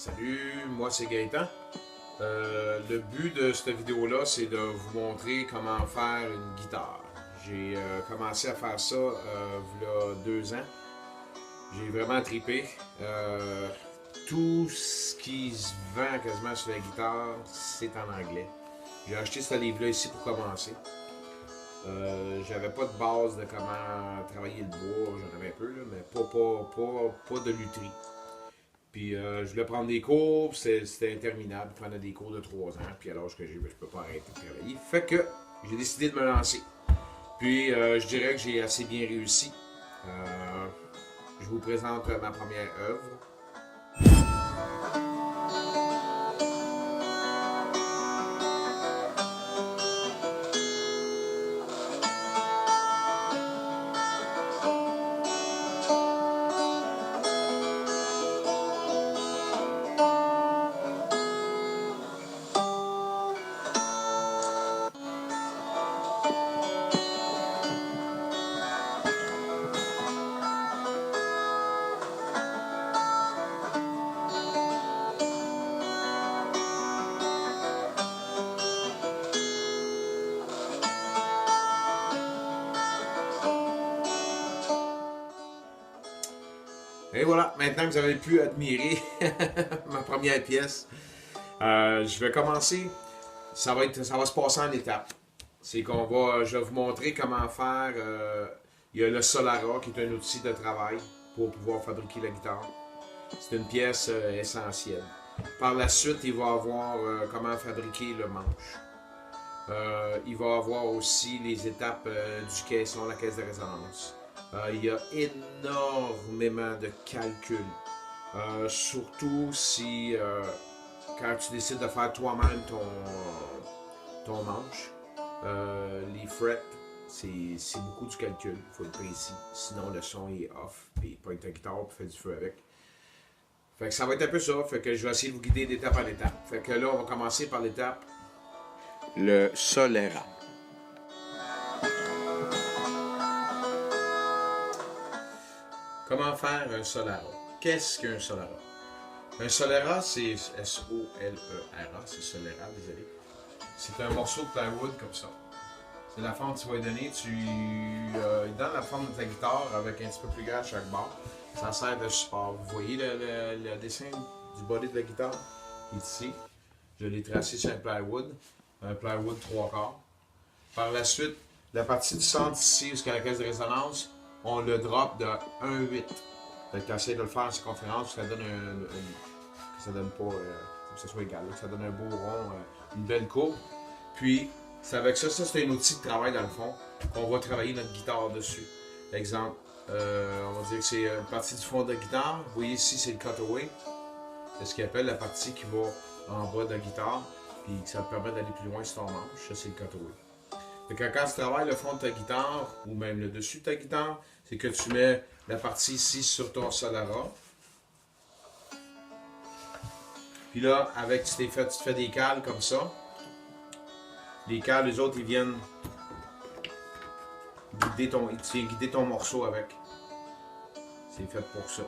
Salut, moi c'est Gaëtan. Le but de cette vidéo-là, c'est de vous montrer comment faire une guitare. J'ai commencé à faire ça il y a 2 ans. J'ai vraiment trippé. Tout ce qui se vend quasiment sur la guitare, c'est en anglais. J'ai acheté ce livre-là ici pour commencer. J'avais pas de base de comment travailler le bois, j'en avais un peu, là, mais pas de lutherie. Puis je voulais prendre des cours, puis c'était interminable. Je prenais des cours de 3 ans, puis à l'âge que j'ai, ben, je peux pas arrêter de travailler. Fait que j'ai décidé de me lancer. Puis je dirais que j'ai assez bien réussi. Je vous présente ma première œuvre. Et voilà, maintenant que vous avez pu admirer ma première pièce, je vais commencer. Ça va se passer en étapes. Je vais vous montrer comment faire. Il y a le Solara qui est un outil de travail pour pouvoir fabriquer la guitare. C'est une pièce essentielle. Par la suite, il va y avoir comment fabriquer le manche. Il va y avoir aussi les étapes du caisson, la caisse de résonance. Il y a énormément de calculs. Surtout si quand tu décides de faire toi-même ton manche, les frets, c'est beaucoup du calcul. Il faut être précis. Sinon, le son est off. Puis pas ta guitare et faire du feu avec. Fait que ça va être un peu ça. Fait que je vais essayer de vous guider d'étape en étape. Fait que là, on va commencer par l'étape. Le Solera. Comment faire un Solara? Qu'est-ce qu'un Solara? Un Solera, c'est S-O-L-E-R-A, c'est Solera, désolé. C'est un morceau de plywood comme ça. C'est la forme que tu vas lui donner. Tu donnes la forme de ta guitare avec un petit peu plus grand à chaque barre. Ça sert de support. Vous voyez le dessin du body de la guitare qui est ici. Je l'ai tracé sur un plywood 3/4. Par la suite, la partie du centre ici, jusqu'à la caisse de résonance, on le drop de 1/8. Fait que tu essaies de le faire en circonférence, ça donne que ça donne pas, que ça soit égal, que ça donne un beau rond, une belle courbe. Puis, c'est avec ça, c'est un outil de travail dans le fond, qu'on va travailler notre guitare dessus. Exemple, on va dire que c'est une partie du fond de la guitare. Vous voyez ici, c'est le cutaway. C'est ce qu'il appelle la partie qui va en bas de la guitare, puis ça te permet d'aller plus loin sur ton manche. Ça, c'est le cutaway. Fait que quand tu travailles le fond de ta guitare, ou même le dessus de ta guitare, c'est que tu mets la partie ici sur ton Solara. Puis là, tu te fais des cales comme ça. Les cales, les autres, ils viennent guider ton morceau avec. C'est fait pour ça.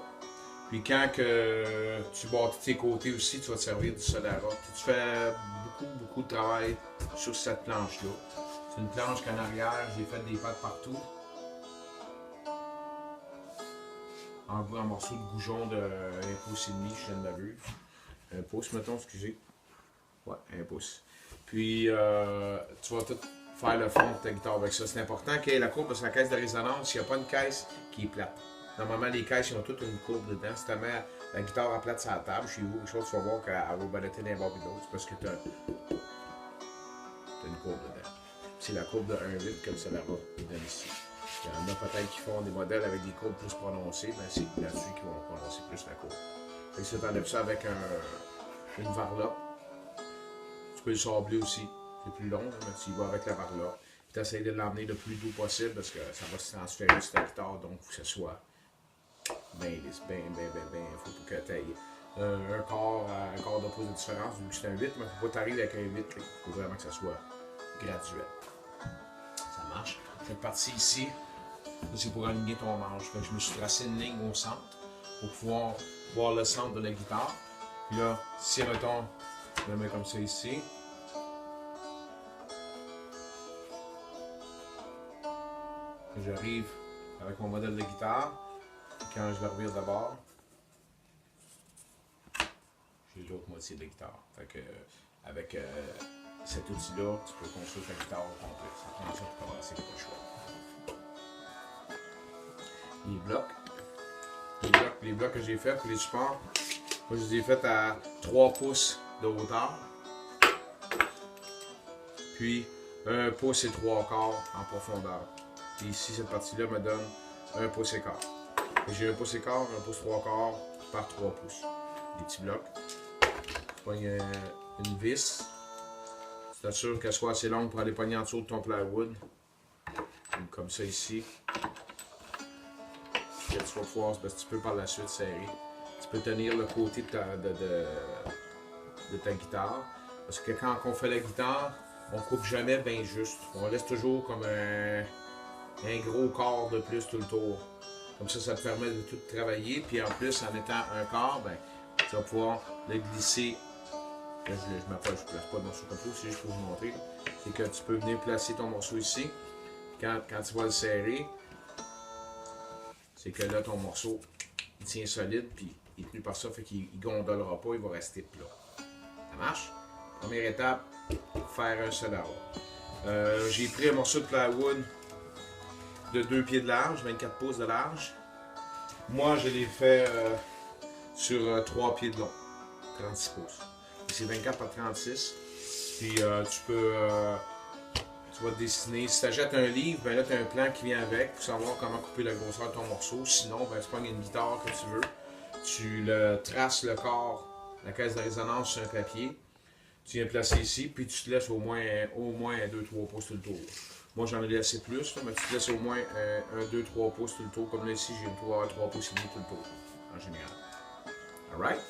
Puis quand que tu bâtis tes côtés aussi, tu vas te servir du Solara. Puis tu fais beaucoup de travail sur cette planche-là. C'est une planche qu'en arrière, j'ai fait des pattes partout. En un morceau de goujon de 1 pouce et demi, je viens de la vue. 1 pouce, mettons, excusez. Ouais, 1 pouce. Puis, tu vas tout faire le fond de ta guitare avec ça. C'est important qu'il y ait la courbe de sa caisse de résonance. Il n'y a pas une caisse qui est plate. Normalement, les caisses, ils ont toutes une courbe dedans. Si tu mets la guitare en plate sur la table, chez vous, quelque chose, tu vas voir qu'elle va balater d'un bord et de l'autre. C'est parce que tu as une courbe dedans. C'est la courbe de 1/8 comme ça là-bas, donne ici. Il y en a peut-être qui font des modèles avec des courbes plus prononcées, mais c'est là-dessus qu'ils vont prononcer plus la courbe. Fait que si tu enlèves ça avec une varlope, tu peux le sabler aussi. C'est plus long, mais tu y vas avec la varlope. Puis tu essaies de l'emmener le plus doux possible parce que ça va se transférer sur ta guitare, donc il faut que ce soit bien lisse, bien. Il faut que tu aies un quart de pouce de différence, vu que c'est un 8, mais il ne faut pas t'arriver avec un 8. Il faut vraiment que ça soit graduel. Ça marche. Cette partie ici, c'est pour aligner ton manche. Fait que je me suis tracé une ligne au centre pour pouvoir voir le centre de la guitare. Puis là, si mettons, je le mets comme ça ici. J'arrive avec mon modèle de guitare. Quand je le revire d'abord, j'ai l'autre moitié de la guitare. Fait que, avec cet outil-là, tu peux construire ta guitare au complet. Ça prend ça pour commencer, pas le choix. Les blocs que j'ai fait pour les supports, moi je les ai faits à 3 pouces de hauteur. Puis 1 pouce et 3/4 en profondeur. Puis ici, cette partie-là me donne 1 pouce et quart. J'ai 1 pouce et quart, 1 pouce 3/4 par 3 pouces. Des petits blocs. Tu pognes une vis. Tu t'assures qu'elle soit assez longue pour aller pogner en dessous de ton plywood. Comme ça ici. Que tu vas pouvoir un petit peu par la suite serrer. Tu peux tenir le côté de ta guitare. Parce que quand on fait la guitare, on coupe jamais bien juste. On laisse toujours comme un gros corps de plus tout le tour. Comme ça te permet de tout travailler. Puis en plus, en étant un corps, ben, tu vas pouvoir le glisser. Là, je ne place pas le morceau comme ça, c'est juste pour vous montrer. C'est que tu peux venir placer ton morceau ici. Quand tu vas le serrer, c'est que là, ton morceau, il tient solide, puis il est tenu par ça, fait qu'il ne gondolera pas, il va rester plat. Ça marche? Première étape, faire un solera. J'ai pris un morceau de plywood de 2 pieds de large, 24 pouces de large. Moi, je l'ai fait sur 3 pieds de long, 36 pouces. C'est 24 par 36. Puis tu vas te dessiner. Si tu achètes un livre, ben là, tu as un plan qui vient avec pour savoir comment couper la grosseur de ton morceau. Sinon, ben, tu prends une guitare que tu veux. Tu le traces le corps, la caisse de résonance sur un papier. Tu viens placer ici, puis tu te laisses au moins 2-3 pouces tout le tour. Moi, j'en ai laissé plus, là, mais tu te laisses au moins 2-3 pouces tout le tour. Comme là, ici, j'ai 3 pouces et demi tout le tour, en général. Alright?